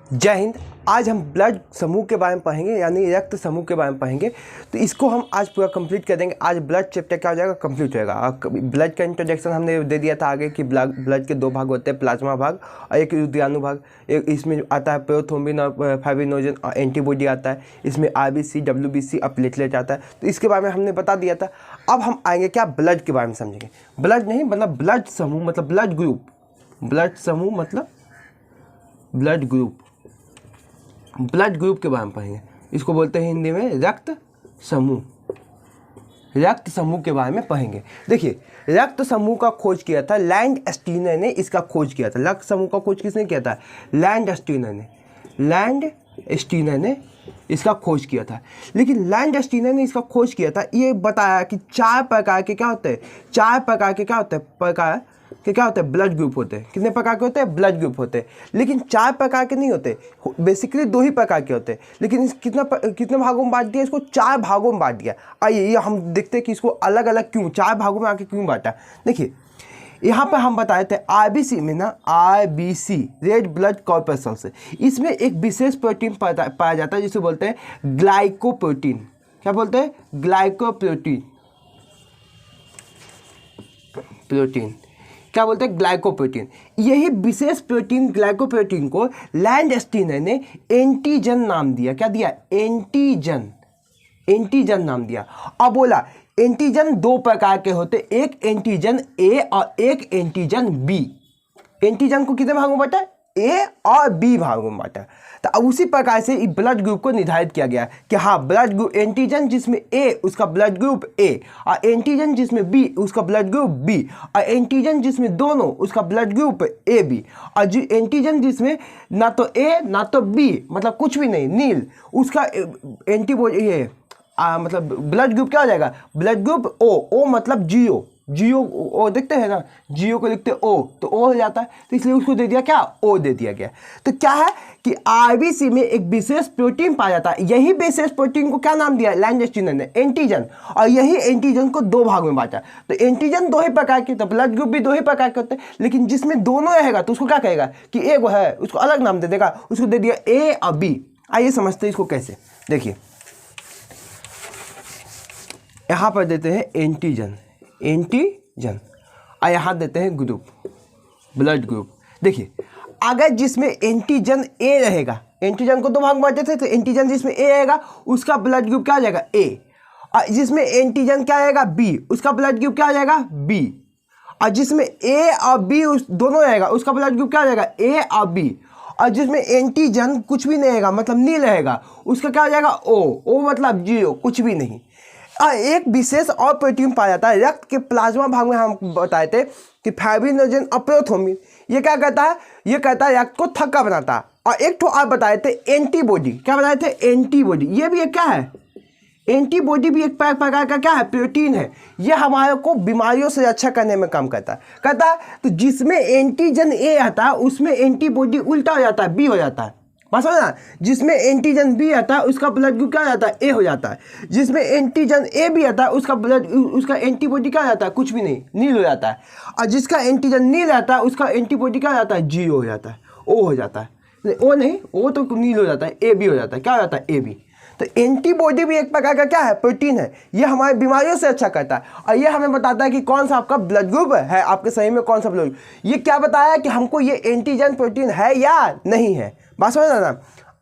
जय हिंद। आज हम ब्लड समूह के बारे में पढ़ेंगे, यानी रक्त समूह के बारे में पढ़ेंगे। तो इसको हम आज पूरा कंप्लीट कर देंगे। आज ब्लड चैप्टर क्या हो जाएगा, कंप्लीट होएगा। ब्लड का इंट्रोडक्शन हमने दे दिया था आगे कि ब्लड के दो भाग होते हैं, प्लाज्मा भाग और एक रुधिराणु भाग। एक इसमें आता है प्रोथ्रोम्बिन और फाइब्रिनोजन और एंटीबॉडी आता है। इसमें आरबीसी, डब्ल्यूबीसी और प्लेटलेट आता है। तो इसके बारे में हमने बता दिया था। अब हम आएंगे क्या, ब्लड के बारे में समझेंगे। ब्लड नहीं मतलब ब्लड समूह, मतलब ब्लड ग्रुप। ब्लड समूह मतलब ब्लड ग्रुप। ब्लड ग्रुप के बारे में पढ़ेंगे। इसको बोलते हैं हिंदी में रक्त समूह। रक्त समूह के बारे में पढ़ेंगे। देखिए, रक्त समूह का खोज किया था लैंडस्टीनर ने। इसका खोज किया था। रक्त समूह का खोज किसने किया था? लैंडस्टीनर ने। लैंडस्टीनर ने इसका खोज किया था। लेकिन लैंडस्टीनर ने इसका खोज किया था, ये बताया कि चार प्रकार के क्या होते हैं, चार प्रकार के क्या होते हैं, प्रकार कि क्या होते हैं, ब्लड ग्रुप होते हैं। कितने प्रकार के होते हैं? ब्लड ग्रुप होते हैं। लेकिन चार प्रकार के नहीं होते, बेसिकली दो ही प्रकार के होते हैं। लेकिन कितने भागों में बांट दिया इसको? चार भागों में बांट दिया। आइए ये हम देखते हैं कि इसको अलग अलग क्यों, चार भागों में आके क्यों बांटा। देखिए, यहाँ पर हम बताए थे आरबीसी में ना, आरबीसी रेड ब्लड कॉर्पस्कल से, इसमें एक विशेष प्रोटीन पाया जाता है जिसे बोलते हैं ग्लाइकोप्रोटीन। क्या बोलते हैं? ग्लाइकोप्रोटीन। प्रोटीन क्या बोलते हैं? ग्लाइकोप्रोटीन। यही विशेष प्रोटीन ग्लाइकोप्रोटीन को लैंडस्टीनर ने एंटीजन नाम दिया। क्या दिया? एंटीजन। एंटीजन नाम दिया। अब बोला एंटीजन दो प्रकार के होते, एक एंटीजन ए और एक एंटीजन बी। एंटीजन को कितने भागों में बांटा? ए और बी भागों में बांटा। तो अब उसी प्रकार से इस ब्लड ग्रुप को निर्धारित किया गया कि हाँ, ब्लड ग्रुप एंटीजन जिसमें ए उसका ब्लड ग्रुप ए, और एंटीजन जिसमें बी उसका ब्लड ग्रुप बी, और एंटीजन जिसमें दोनों उसका ब्लड ग्रुप ए बी, और जो एंटीजन जिसमें ना तो ए ना तो बी, मतलब कुछ भी नहीं, नील, उसका एंटीबॉडी ये मतलब ब्लड ग्रुप क्या हो जाएगा? Blood group O. ओ मतलब जियो। जियो ओ देखते हैं ना, जियो को लिखते ओ तो ओ हो जाता है। तो इसलिए उसको दे दिया क्या? ओ दे दिया गया। तो क्या है कि आरबीसी में एक विशेष प्रोटीन पाया जाता है। यही विशेष प्रोटीन को क्या नाम दिया लैंडस्टीनर ने? एंटीजन। और यही एंटीजन को दो भागों में बांटा। तो एंटीजन दो ही प्रकार के, तो ब्लड ग्रुप भी दो ही प्रकार के होते हैं। लेकिन जिसमें दोनों रहेगा तो उसको क्या कहेगा कि एक है, उसको अलग नाम दे देगा, उसको दे दिया ए और बी। आइए समझते हैं इसको कैसे। देखिए, यहाँ पर देते हैं एंटीजन, एंटीजन, और यहाँ देते हैं ग्रुप, ब्लड ग्रुप। देखिए, अगर जिसमें एंटीजन ए रहेगा, एंटीजन को दो भाग में बांटे थे, तो एंटीजन जिसमें ए रहेगा उसका ब्लड ग्रुप क्या हो जाएगा? ए। और जिसमें एंटीजन क्या रहेगा? बी, उसका ब्लड ग्रुप क्या हो जाएगा? बी। और जिसमें ए और बी उस दोनों रहेगा उसका ब्लड ग्रुप क्या हो जाएगा? ए और बी। और जिसमें एंटीजन कुछ भी नहीं रहेगा, मतलब नील रहेगा, उसका क्या हो जाएगा? ओ। ओ मतलब जीरो, कुछ भी नहीं। एक विशेष और प्रोटीन पाया जाता है रक्त के प्लाज्मा भाग में। हम बताए थे कि फाइब्रिनोजन और प्रोथ्रोम्बिन, ये क्या करता है? ये कहता है रक्त को थक्का बनाता है। और एक तो आप बताए थे एंटीबॉडी। क्या बताए थे? एंटीबॉडी। ये भी एक क्या है? एंटीबॉडी भी एक प्रकार का क्या है? प्रोटीन है। ये हमारे को बीमारियों से रक्षा करने में काम करता है। तो जिसमें एंटीजन ए आता है उसमें एंटीबॉडी उल्टा हो जाता है, बी हो जाता है। बस समझना, जिसमें एंटीजन बी आता है उसका ब्लड ग्रुप क्या हो जाता है? ए हो जाता है। जिसमें एंटीजन ए भी आता है उसका एंटीबॉडी क्या हो जाता है? कुछ भी नहीं, नील हो जाता है। और जिसका एंटीजन नील आता है उसका एंटीबॉडी क्या हो जाता है? जीरो हो जाता है, ओ हो जाता है। ओ नहीं, ओ तो नील हो जाता है, ए बी हो जाता है। क्या हो जाता है? A B. तो एंटीबॉडी भी एक प्रकार का क्या है? प्रोटीन है। ये हमारे बीमारियों से अच्छा करता है। और ये हमें बताता है कि कौन सा आपका ब्लड ग्रुप है, आपके शरीर में कौन सा ब्लड। ये क्या बताया कि हमको ये एंटीजन प्रोटीन है या नहीं है। बात समझना ना।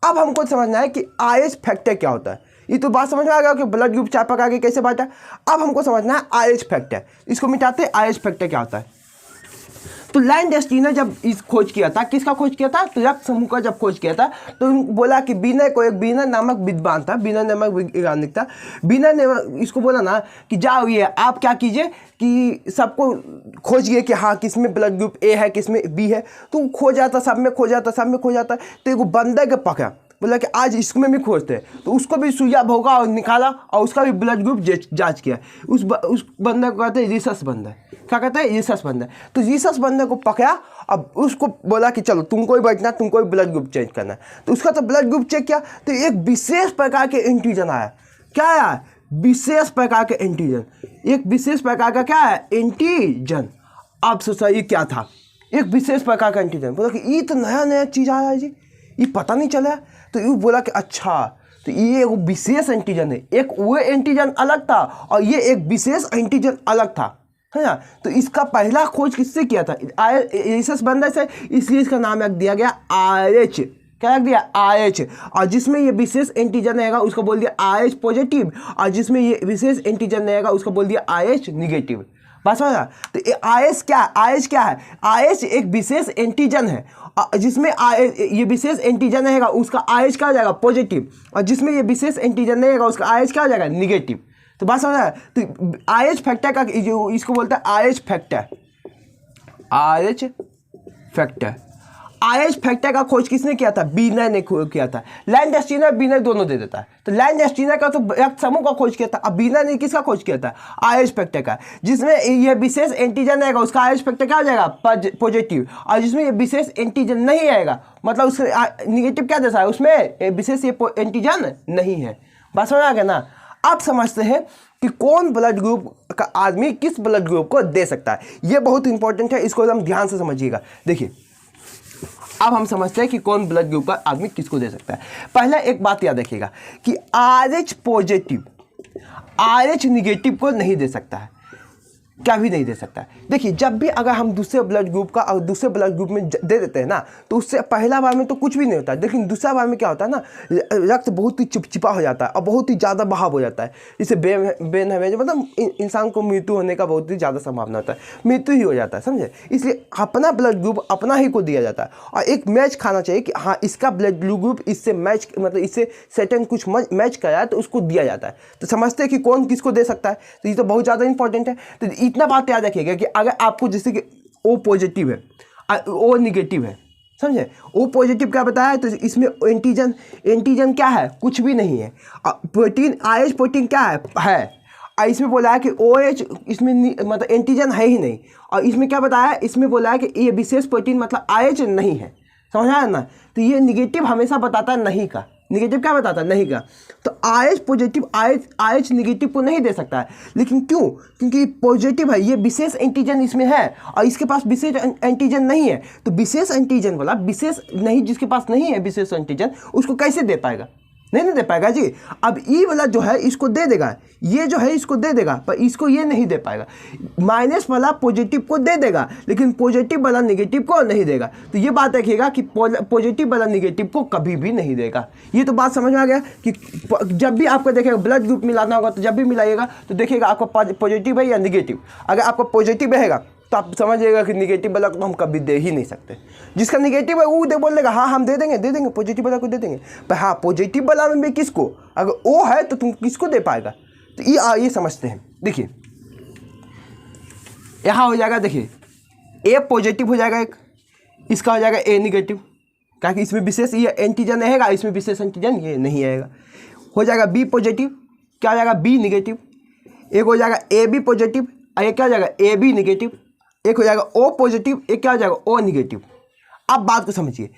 अब हमको समझना है कि आरएच फैक्टर क्या होता है। ये तो बात समझ में आ गया कि ब्लड ग्रुप चार प्रकार के कैसे बांटा। अब हमको समझना है आरएच फैक्टर। इसको मिटाते हैं, आरएच फैक्टर क्या होता है। तो लैंडस्टीनर जब इस खोज किया था, किसका खोज किया था? तो रक्त समूह का जब खोज किया था तो बोला कि बीनर को, एक बीनर नामक विद्वान था, बीनर नामक वैज्ञानिक था। बीनर ने इसको बोला ना कि जाओ ये आप क्या कीजिए कि सबको खोजिए कि हाँ किसमें ब्लड ग्रुप ए है, किसमें बी है। तो खो जाता, सब में खो जाता, सब में खो जाता। तो एक बंदर के पकड़ा, बोला कि आज इसमें भी खोजते हैं। तो उसको भी सुइया भोगा और निकाला और उसका भी ब्लड ग्रुप जांच किया। उस बंदर को कहते हैं रिसस बंदर। क्या कहते हैं? रिसस बंदर। तो रिसस बंदर को पकड़ा, अब उसको बोला कि चलो तुमको ही बैठना, तुमको ही ब्लड ग्रुप चेंज करना है। तो उसका तो ब्लड ग्रुप चेक किया तो एक विशेष प्रकार के एंटीजन आया। क्या आया? विशेष प्रकार के एंटीजन। एक विशेष प्रकार का क्या है? एंटीजन। आप सोचा ये क्या था? एक विशेष प्रकार का एंटीजन। बोला कि ये तो नया नया चीज़ आया है जी, ये पता नहीं चला। तो ये बोला कि अच्छा तो ये एक विशेष एंटीजन है, एक वो एंटीजन अलग था और ये एक विशेष एंटीजन अलग था, है ना। तो इसका पहला खोज किससे किया था, रिसर्च बंदा से, इसलिए इसका नाम रख दिया गया RH। क्या रख दिया, RH। और जिसमें ये विशेष एंटीजन रहेगा उसको बोल दिया RH पॉजिटिव, और जिसमें ये विशेष एंटीजन रहेगा उसको बोल दिया RH निगेटिव। बात समझा। तो RH क्या है, RH क्या है, RH एक विशेष एंटीजन है जिसमें ये विशेष एंटीजन रहेगा उसका RH क्या हो जाएगा, पॉजिटिव, और जिसमें ये विशेष एंटीजन रहेगा उसका RH क्या हो जाएगा, निगेटिव। तो बात समझा। तो RH फैक्टर का जो इसको बोलते हैं RH factor, RH factor. RH factor का खोज किसने किया था, बीनर ने किया था। लैंडस्टीनर बीनर दोनों दे देता है। तो लैंडस्टीनर का तो रक्त समूह का खोज किया था, अब बीनर ने किसका खोज किया था, RH फैक्टर का। जिसमें ये विशेष एंटीजन रहेगा उसका RH फैक्टर क्या हो जाएगा, पॉजिटिव, और जिसमें ये विशेष एंटीजन नहीं आएगा मतलब उसका निगेटिव क्या दर्शाया, उसमें विशेष ये एंटीजन नहीं है। बात समझ आ गया ना। आप समझते हैं कि कौन ब्लड ग्रुप का आदमी किस ब्लड ग्रुप को दे सकता है, ये बहुत इंपॉर्टेंट है, इसको हम ध्यान से समझिएगा। देखिए अब हम समझते हैं कि कौन ब्लड ग्रुप का आदमी किसको दे सकता है। पहला एक बात याद रखिएगा कि RH पॉजिटिव RH निगेटिव को नहीं दे सकता है, क्या भी नहीं दे सकता है। देखिए जब भी अगर हम दूसरे ब्लड ग्रुप का और दूसरे ब्लड ग्रुप में दे देते हैं ना, तो उससे पहला बार में तो कुछ भी नहीं होता है, लेकिन दूसरा बार में क्या होता है ना, रक्त बहुत ही चिपचिपा हो जाता है और बहुत ही ज़्यादा बहाव हो जाता है। इससे बेन है मतलब इंसान को मृत्यु होने का बहुत ही ज़्यादा संभावना होता है, मृत्यु ही हो जाता है, समझे। इसलिए अपना ब्लड ग्रुप अपना ही को दिया जाता है और एक मैच खाना चाहिए कि हाँ इसका ब्लड ग्रुप इससे मैच मतलब इससे सर्टेन कुछ मैच कराया तो उसको दिया जाता है। तो समझते हैं कि कौन किसको दे सकता है, तो ये तो बहुत ज़्यादा इंपॉर्टेंट है। तो इतना बात याद रखिएगा कि अगर आपको जैसे कि O पॉजिटिव है O निगेटिव है, समझे। O पॉजिटिव क्या बताया है, तो इसमें एंटीजन क्या है, कुछ भी नहीं है। प्रोटीन RH प्रोटीन क्या है और इसमें बोला है कि OH इसमें मतलब एंटीजन है ही नहीं, और इसमें क्या बताया है, इसमें बोला है कि ये विशेष प्रोटीन मतलब RH नहीं है, समझा है ना। तो ये निगेटिव हमेशा बताता है नहीं का, निगेटिव क्या बताता है, नहीं का। तो RH पॉजिटिव RH निगेटिव को नहीं दे सकता है, लेकिन क्यों, क्योंकि पॉजिटिव है, ये विशेष एंटीजन इसमें है और इसके पास विशेष एंटीजन नहीं है। तो विशेष एंटीजन वाला विशेष नहीं, जिसके पास नहीं है विशेष एंटीजन उसको कैसे दे पाएगा, नहीं दे पाएगा जी। अब ई वाला जो है इसको दे देगा, ये जो है इसको दे देगा, पर इसको ये नहीं दे पाएगा। माइनस वाला पॉजिटिव को दे देगा लेकिन पॉजिटिव वाला नेगेटिव को नहीं देगा। तो ये बात रखिएगा कि पॉजिटिव वाला नेगेटिव को कभी भी नहीं देगा। ये तो बात समझ में आ गया कि जब भी आपको देखेगा ब्लड ग्रुप मिलाना होगा तो जब भी मिलाइएगा तो देखिएगा आपका पॉजिटिव है या निगेटिव। अगर आपका पॉजिटिव रहेगा तो आप समझिएगा कि निगेटिव वाला को हम कभी दे ही नहीं सकते। जिसका निगेटिव है वो बोल देगा हाँ हम दे देंगे पॉजिटिव वाला को दे देंगे, पर हाँ पॉजिटिव वाला में किसको, अगर ओ है तो तुम किसको दे पाएगा। तो ये समझते हैं। देखिए यहाँ हो जाएगा, देखिए A पॉजिटिव हो जाएगा एक, इसका हो जाएगा A निगेटिव, क्योंकि इसमें विशेष ये एंटीजन रहेगा, इसमें विशेष एंटीजन ये नहीं आएगा। हो जाएगा B पॉजिटिव, क्या हो जाएगा B निगेटिव। एक हो जाएगा AB पॉजिटिव और एक क्या हो जाएगा AB निगेटिव। एक हो जाएगा O पॉजिटिव, एक क्या हो जाएगा O निगेटिव। अब बात को समझिए,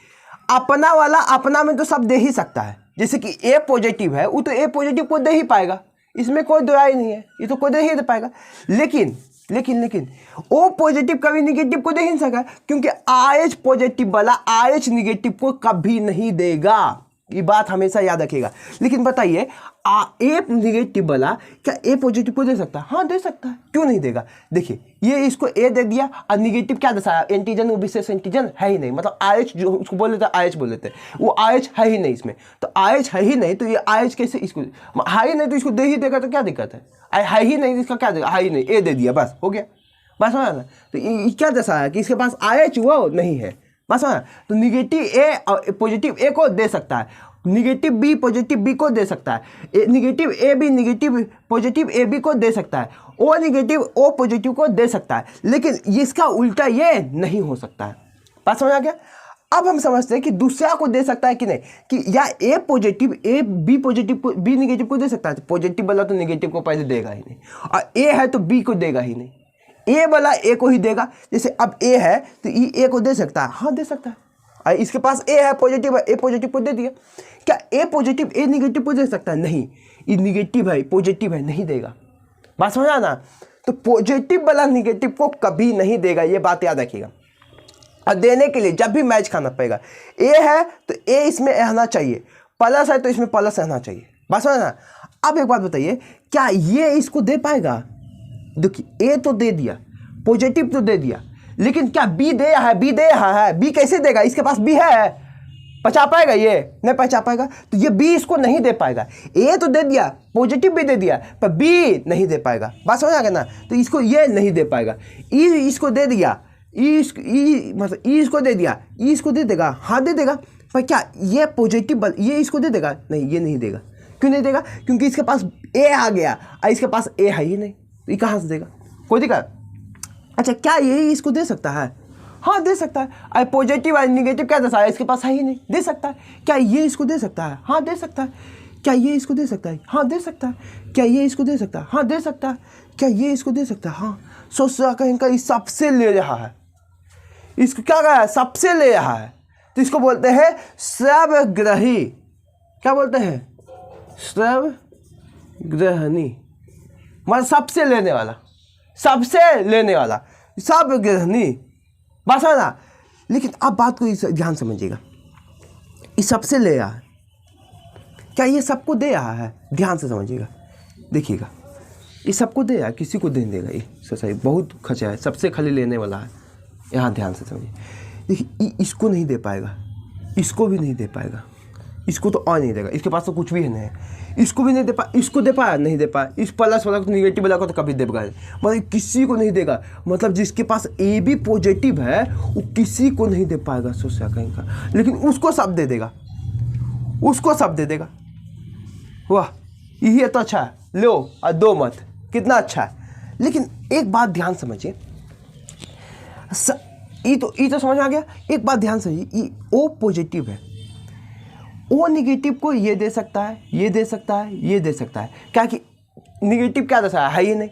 अपना वाला अपना में तो सब दे ही सकता है। जैसे कि A पॉजिटिव है वो तो A पॉजिटिव को दे ही पाएगा, इसमें कोई दो राय नहीं है, ये तो कोई दे ही दे पाएगा। लेकिन O पॉजिटिव कभी निगेटिव को दे ही नहीं सका, क्योंकि RH पॉजिटिव वाला RH निगेटिव को कभी नहीं देगा। ये बात हमेशा याद रखिएगा। लेकिन बताइए A निगेटिव वाला क्या A पॉजिटिव को दे सकता है? हाँ दे सकता है, क्यों नहीं देगा। देखिए ये इसको A दे दिया और निगेटिव क्या दर्शाया, एंटीजन, वो विशेष एंटीजन है ही नहीं, मतलब RH जो उसको बोल देते हैं RH बोल देते हैं, वो RH है ही नहीं इसमें। तो RH है ही नहीं तो ये RH कैसे इसको है ही नहीं तो इसको दे ही देगा, तो क्या दिक्कत है। है ही नहीं इसका क्या देगा, है ही नहीं, A दे दिया बस हो गया, बस समझा ना। तो ये क्या दर्शाया कि इसके पास RH वो नहीं है, बस समझा। तो निगेटिव A और पॉजिटिव A को दे सकता है, निगेटिव B पॉजिटिव B को दे सकता है, negative AB negative positive AB को दे सकता है, O निगेटिव O पॉजिटिव को दे सकता है, लेकिन इसका उल्टा ये नहीं हो सकता है। बात समझ आ गया। अब हम समझते हैं कि दूसरा को दे सकता है कि नहीं, कि या A positive A B positive को B निगेटिव को दे सकता है। तो पॉजिटिव वाला तो निगेटिव को पहले देगा ही नहीं, और A है तो B को देगा ही नहीं, A वाला A को ही देगा। जैसे अब A है तो ये A को दे सकता है, हाँ दे सकता है। इसके पास A है पॉजिटिव है, A पॉजिटिव को दे दिया। क्या A पॉजिटिव A निगेटिव को दे सकता है? नहीं, ये निगेटिव है पॉजिटिव है, नहीं देगा। बात समझा ना। तो पॉजिटिव वाला निगेटिव को कभी नहीं देगा, ये बात याद रखिएगा। और देने के लिए जब भी मैच खाना पड़ेगा। ए है तो ए इसमें रहना चाहिए, प्लस है तो इसमें प्लस रहना चाहिए। बस समझ ना। अब एक बात बताइए, क्या ये इसको दे पाएगा? देखिए ए तो दे दिया, पॉजिटिव तो दे दिया, लेकिन क्या बी दे रहा है? बी दे रहा है, बी कैसे देगा? इसके पास बी है, पचा पाएगा? ये नहीं पचा पाएगा, तो ये बी इसको नहीं दे पाएगा। ए तो दे दिया, पॉजिटिव भी दे दिया, पर बी नहीं दे पाएगा। बात समझ आ गया ना? तो इसको ये नहीं दे पाएगा। ई इसको दे दिया, मतलब ई इसको दे दिया, ई इसको दे देगा, हाँ दे देगा, पर क्या ये पॉजिटिव ये इसको दे देगा? नहीं, ये नहीं देगा। क्यों नहीं देगा? क्योंकि इसके पास ए आ गया और इसके पास ए है ही नहीं, तो ये कहाँ से देगा? कोई दिक्कत? अच्छा, क्या ये इसको दे सकता है? हाँ दे सकता है। अरे पॉजिटिव और निगेटिव क्या दर्शाया? इसके पास है ही नहीं, दे सकता है। क्या ये इसको दे सकता है? हाँ दे सकता है। क्या ये इसको दे सकता है? हाँ दे सकता है। क्या ये इसको दे सकता है? हाँ दे सकता है। क्या ये इसको दे सकता है? हाँ। सोचा कहीं का सबसे ले रहा है, इसको क्या कहा है? सबसे ले रहा है, तो इसको बोलते हैं सर्वग्राही। क्या बोलते हैं? सर्वग्राहनी, मतलब सबसे लेने वाला, सबसे लेने वाला, सर्वग्राहनी। बस है ना। लेकिन अब बात को ध्यान समझिएगा, ये सबसे ले रहा है, क्या ये सबको दे रहा है? ध्यान से समझिएगा, देखिएगा, ये सबको दे रहा है, किसी को दे देगा? ये सही बहुत खचा है, सबसे खाली लेने वाला है। यहाँ ध्यान से समझिए, देखिए इसको नहीं दे पाएगा, इसको भी नहीं दे पाएगा, इसको तो और नहीं देगा, इसके पास तो कुछ भी नहीं है, इसको भी नहीं दे पाया, इसको दे पाया नहीं दे पाया, इस प्लस वाला को निगेटिव वाला को तो कभी देगा, मतलब किसी को नहीं देगा। मतलब जिसके पास ए भी पॉजिटिव है वो किसी को नहीं दे पाएगा, सोचा कहीं का, लेकिन उसको सब दे देगा, उसको सब दे देगा। वाह, यही तो अच्छा है, लो और दो मत, कितना अच्छा है। लेकिन एक बात ध्यान समझिए, ये तो समझ आ गया। एक बात ध्यान समझिए, ये ओ पॉजिटिव है, ओ निगेटिव को ये दे सकता है, ये दे सकता है, ये दे सकता है। क्या कि निगेटिव क्या दर्शाया है? ये नहीं।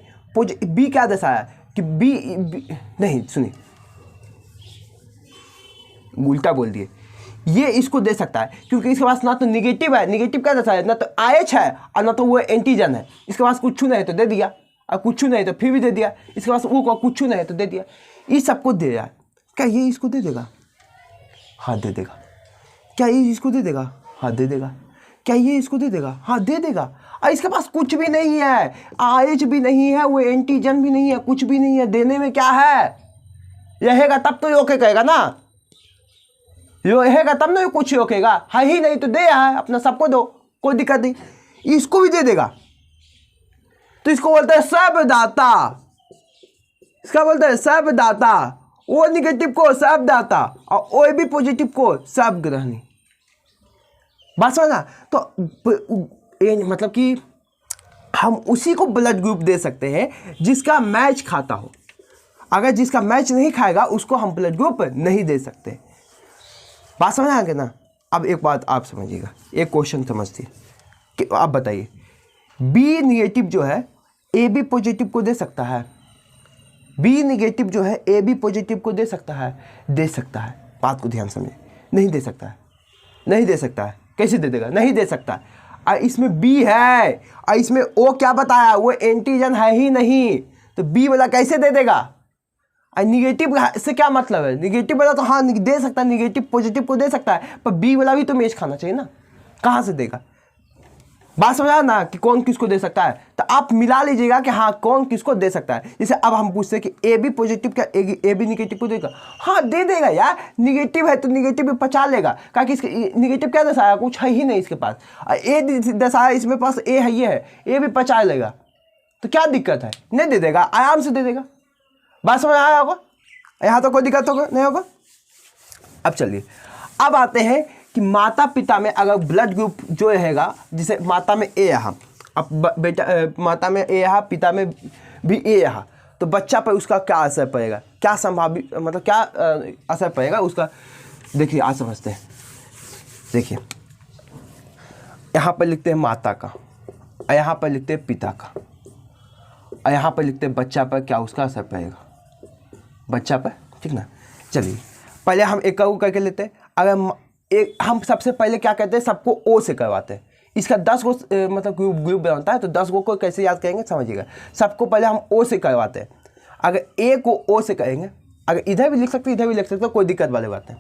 बी क्या दर्शाया कि बी नहीं, सुनिए उल्टा बोल दिए, ये इसको दे सकता है क्योंकि इसके पास ना तो निगेटिव है, निगेटिव क्या दर्शाया, ना तो आईएच है और ना तो वो एंटीजन है। इसके पास कुछ नहीं तो दे दिया, और कुछ नहीं तो फिर भी दे दिया। इसके पास वो कुछ नहीं तो दे दिया, ये सबको दे दिया। क्या ये इसको दे देगा? हाँ दे देगा। क्या ये इसको दे देगा? हाँ दे देगा। क्या ये इसको दे देगा? हाँ दे देगा। और इसके पास कुछ भी नहीं है, आईएच भी नहीं है, वो एंटीजन भी नहीं है, कुछ भी नहीं है, देने में क्या है? रहेगा तब तो ओके कहेगा ना, रहेगा तब ना कुछ रोकेगा, है ही नहीं तो दे है अपना, सबको दो, कोई दिक्कत नहीं। इसको भी दे देगा, तो इसको बोलते हैं सर्वदाता। इसका बोलते हैं सर्वदाता, ओ निगेटिव को सर्वदाता और ओ भी पॉजिटिव को सर्वग्राहनी। बात समझना? तो मतलब कि हम उसी को ब्लड ग्रुप दे सकते हैं जिसका मैच खाता हो। अगर जिसका मैच नहीं खाएगा उसको हम ब्लड ग्रुप नहीं दे सकते। बात समझ आ गया ना? अब एक बात आप समझिएगा, एक क्वेश्चन समझिए कि आप बताइए, बी निगेटिव जो है ए बी पॉजिटिव को दे सकता है? बी निगेटिव जो है ए बी पॉजिटिव को दे सकता है? दे सकता है। बात को ध्यान समझिए, नहीं दे सकता है, नहीं दे सकता है। कैसे दे देगा? नहीं दे सकता। और इसमें बी है और इसमें ओ क्या बताया, वो एंटीजन है ही नहीं, तो बी वाला कैसे दे देगा? और निगेटिव से क्या मतलब है? निगेटिव वाला तो हाँ दे सकता है, निगेटिव पॉजिटिव को दे सकता है, पर बी वाला भी तो मैच खाना चाहिए ना, कहाँ से देगा? बात समझा ना कि कौन किसको दे सकता है? तो आप मिला लीजिएगा कि हाँ कौन किसको दे सकता है। जैसे अब हम पूछते हैं कि ए बी पॉजिटिव क्या ए बी निगेटिव को देगा? हाँ दे देगा यार, निगेटिव है तो निगेटिव भी पचा लेगा, क्योंकि इसके निगेटिव क्या दर्शाया, कुछ है ही नहीं इसके पास। ए दर्शाया इसमें पास ए है, ये है, ए भी पचा लेगा, तो क्या दिक्कत है? नहीं दे देगा, आराम से दे देगा। बात समझ आया होगा? यहाँ तो कोई दिक्कत होगा नहीं होगा? अब चलिए, अब आते हैं कि माता पिता में अगर ब्लड ग्रुप जो रहेगा, जैसे माता में ए रहा, अब बेटा माता में ए रहा, पिता में भी ए रहा, तो बच्चा पर उसका क्या असर पड़ेगा, क्या संभावित मतलब क्या असर पड़ेगा उसका? देखिए आज समझते हैं। देखिए यहाँ पर लिखते हैं माता का, और यहाँ पर लिखते हैं पिता का, और यहाँ पर लिखते हैं बच्चा पर क्या उसका असर पड़ेगा, बच्चा पर, ठीक ना? चलिए पहले हम एक करके लेते हैं। अगर हम सबसे पहले क्या कहते हैं, सबको ओ से करवाते हैं। इसका 10 गो मतलब ग्रुप बनता है, तो 10 गो को कैसे याद करेंगे समझिएगा। सबको पहले हम ओ से करवाते हैं। अगर ए को ओ से करेंगे अगर इधर भी लिख सकते हो इधर भी लिख सकते हो, कोई दिक्कत वाली बात नहीं।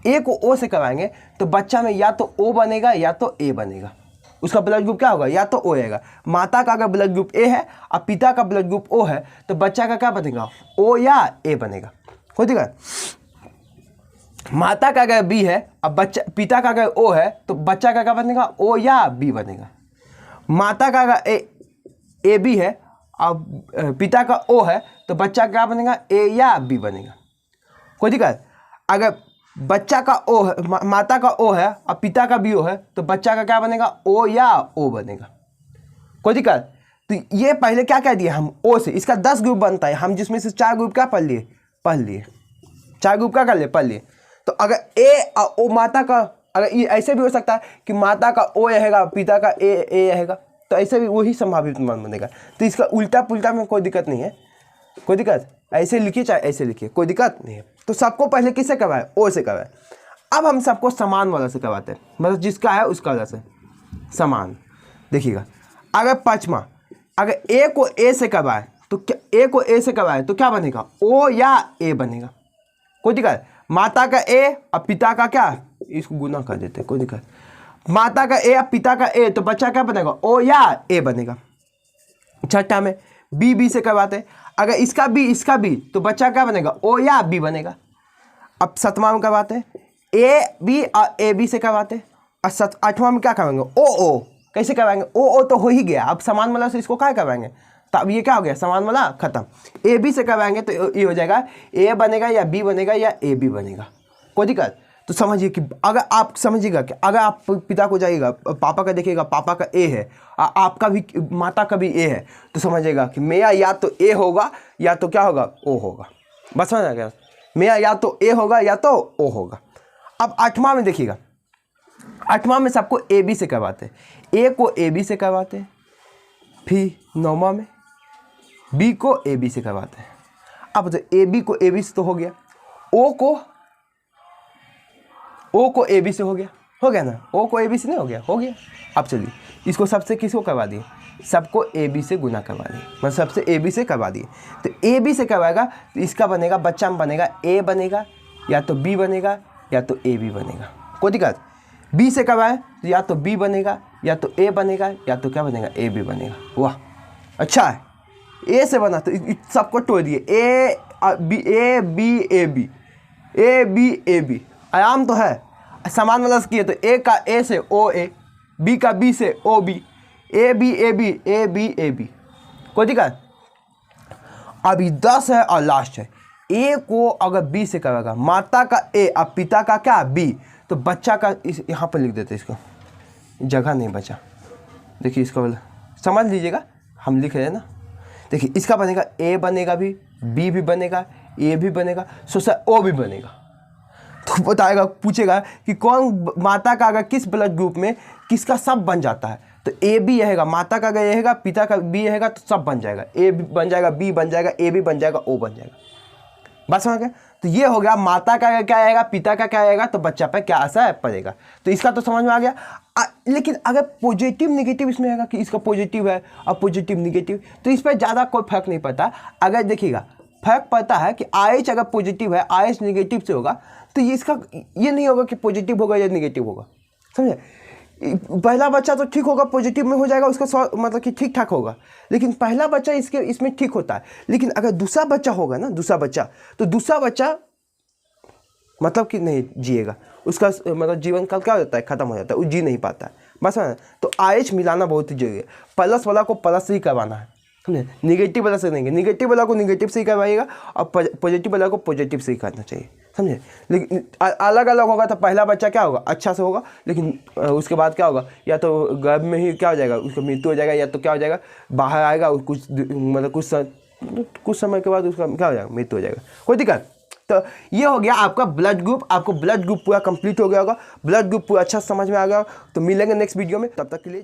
ए को ओ से करवाएंगे तो बच्चा में या तो ओ बनेगा या तो ए बनेगा। उसका ब्लड ग्रुप क्या होगा, या तो ओ रहेगा। माता का अगर ब्लड ग्रुप ए है और पिता का ब्लड ग्रुप ओ है तो बच्चा का क्या बनेगा, ओ या ए बनेगा। कोई दिक्कत। माता का अगर बी है अब बच्चा, पिता का अगर ओ है तो बच्चा का क्या बनेगा, ओ या बी बनेगा। माता का अगर ए बी है अब पिता का ओ है तो बच्चा क्या बनेगा, ए या बी बनेगा। कोई दिक्कत। अगर बच्चा का ओ है, माता का ओ है और पिता का बी ओ है तो बच्चा का क्या बनेगा, ओ या ओ बनेगा। कोई दिक्कत। तो ये पहले क्या कह दिया हम, ओ से इसका 10 ग्रुप बनता है, हम जिसमें से 4 ग्रुप क्या पढ़ लिए 4 ग्रुप क्या कर लिए, पढ़ लिए। तो अगर ए और ओ माता का, अगर ये ऐसे भी हो सकता है कि माता का ओ रहेगा पिता का ए रहेगा, तो ऐसे भी वही संभावित मान बनेगा। तो इसका उल्टा पुल्टा में कोई दिक्कत नहीं है, कोई दिक्कत। ऐसे लिखिए चाहे ऐसे लिखिए, कोई दिक्कत नहीं है। तो सबको पहले किससे करवाए, ओ से करवाए। अब हम सबको समान वाला से करवाते हैं, मतलब जिसका है उसका वाला से समान। देखिएगा अगर पचमा, अगर ए को ए से करवाए तो क्या, ए को ए से करवाए तो क्या बनेगा, ओ या ए बनेगा। कोई दिक्कत। माता का ए और पिता का क्या, इसको गुना कर देते हैं, कोई दिक्कत। माता का ए और पिता का ए तो बच्चा क्या बनेगा, ओ या ए बनेगा। छठा में बी से करवाते, अगर इसका बी तो बच्चा क्या बनेगा, ओ या बी बनेगा। अब 7वां में करवाते ए बी और ए बी से करवाते, और 8वां में क्या करवाएंगे, ओ कैसे करवाएंगे, ओ तो हो ही गया। अब समान वाला से इसको क्या करवाएंगे, तो अब ये क्या हो गया, समान वाला खत्म। ए बी से करवाएंगे तो ये हो जाएगा ए बनेगा या बी बनेगा या ए बी बनेगा। कोई दिक्कत। तो समझिए कि अगर आप समझिएगा कि अगर आप पिता को जाइएगा, पापा का देखिएगा, पापा का ए है, आपका भी माता का भी ए है, तो समझिएगा कि मेरा या तो ए होगा या तो क्या होगा, ओ होगा। बस समझ आ गया, मेरा या तो ए होगा या तो ओ होगा। अब 8वां में देखिएगा, 8वां में सबको ए बी से करवाते, ए को ए बी से करवाते, फिर 9वां में बी को ए बी से करवाते हैं। अब तो ए बी को ए बी से तो हो गया, ओ को ए बी से हो गया ना, ओ को ए बी से नहीं हो गया। अब चलिए इसको सबसे किसको करवा दिए, सबको ए बी से गुना करवा दिए, मतलब सबसे ए बी से करवा दिए। तो ए बी से करवाएगा तो इसका बनेगा, बच्चा में बनेगा ए बनेगा या तो बी बनेगा या तो ए बी बनेगा। कोई दिक्कत। बी से करवाए तो या तो बी बनेगा या तो ए बनेगा या तो क्या बनेगा, ए बी बनेगा। वाह अच्छा है। ए से बना तो सबको तोड़ दिए, ए बी आयाम तो है। समान वाला से किए तो ए का ए से ओ ए, बी का बी से ओ बी, ए बी। कोई दिक्कत। अभी 10 है और लास्ट है, ए को अगर बी से करेगा, माता का ए और पिता का क्या बी, तो बच्चा का इस यहाँ पर लिख देते, इसको जगह नहीं बचा। देखिए इसको समझ लीजिएगा, हम लिख रहे हैं ना। देखिए इसका बनेगा ए बनेगा भी, बी भी बनेगा, ए भी बनेगा, ओ भी बनेगा। तो बताएगा, पूछेगा कि कौन माता का अगर किस ब्लड ग्रुप में किसका सब बन जाता है, तो ए बी रहेगा, माता का अगर ए रहेगा, पिता का बी रहेगा तो सब बन जाएगा, ए भी बन जाएगा, बी बन जाएगा, ए भी बन जाएगा, ओ बन जाएगा। बस समझ गए। तो ये हो गया माता का क्या आएगा, पिता का क्या आएगा, तो बच्चा पे क्या असर पड़ेगा। तो इसका तो समझ में आ गया। लेकिन अगर पॉजिटिव नेगेटिव इसमें आएगा कि इसका पॉजिटिव है और पॉजिटिव नेगेटिव, तो इस पर ज़्यादा कोई फर्क नहीं पड़ता। अगर देखिएगा फर्क पड़ता है कि आईएच अगर पॉजिटिव है, आईएच नेगेटिव से होगा, तो ये इसका ये नहीं होगा कि पॉजिटिव होगा या नेगेटिव होगा। समझे। पहला बच्चा तो ठीक होगा, पॉजिटिव में हो जाएगा, उसका मतलब कि ठीक ठाक होगा। लेकिन पहला बच्चा इसमें ठीक होता है। लेकिन अगर दूसरा बच्चा होगा ना, दूसरा बच्चा मतलब कि नहीं जिएगा, उसका मतलब जीवन काल क्या हो जाता है, खत्म हो जाता है, वो जी नहीं पाता है। बस तो आईएच मिलाना बहुत ही जरूरी है। प्लस वाला को प्लस से ही करवाना है, समझे। निगेटिव वाला से नहीं, निगेटिव वाला को निगेटिव से ही करवाइएगा और पॉजिटिव वाला को पॉजिटिव से ही करना चाहिए, समझे। लेकिन अलग अलग होगा तो पहला बच्चा क्या होगा, अच्छा से होगा, लेकिन उसके बाद क्या होगा, या तो गर्भ में ही क्या हो जाएगा, उसका मृत्यु हो जाएगा, या तो क्या हो जाएगा, बाहर आएगा, कुछ समय के बाद उसका क्या हो जाएगा, मृत्यु हो जाएगा। कोई दिक्कत। तो ये हो गया आपका ब्लड ग्रुप। आपको ब्लड ग्रुप पूरा कंप्लीट हो गया होगा, ब्लड ग्रुप पूरा अच्छा समझ में आ गया। तो मिलेंगे नेक्स्ट वीडियो में, तब तक के लिए।